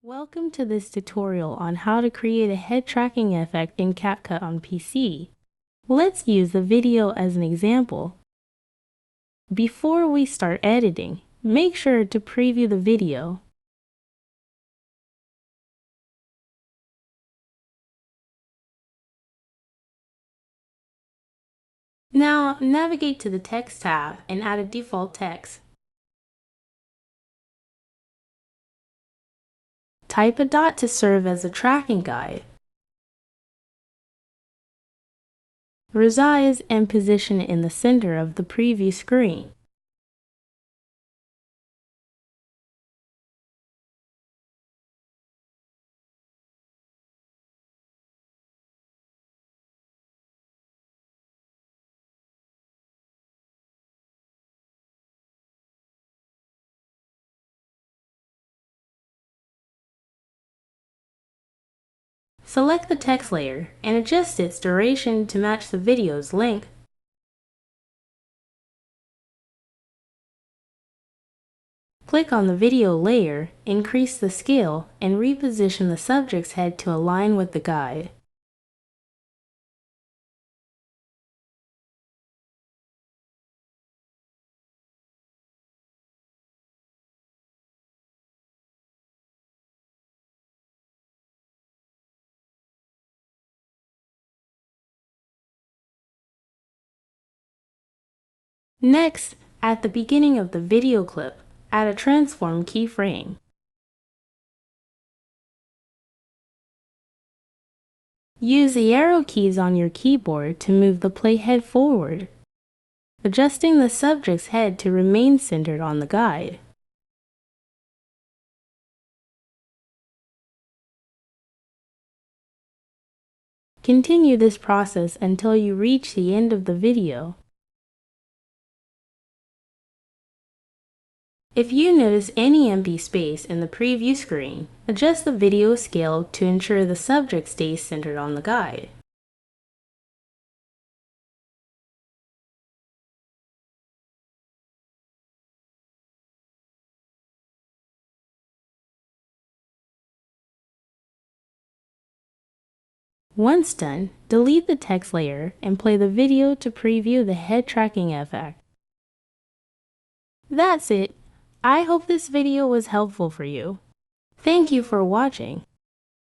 Welcome to this tutorial on how to create a head tracking effect in CapCut on PC. Let's use the video as an example. Before we start editing, make sure to preview the video. Now, navigate to the Text tab and add a default text. Type a dot to serve as a tracking guide. Resize and position it in the center of the preview screen. Select the text layer and adjust its duration to match the video's length. Click on the video layer, increase the scale, and reposition the subject's head to align with the guide. Next, at the beginning of the video clip, add a transform keyframe. Use the arrow keys on your keyboard to move the playhead forward, adjusting the subject's head to remain centered on the guide. Continue this process until you reach the end of the video. If you notice any empty space in the preview screen, adjust the video scale to ensure the subject stays centered on the guide. Once done, delete the text layer and play the video to preview the head tracking effect. That's it. I hope this video was helpful for you. Thank you for watching.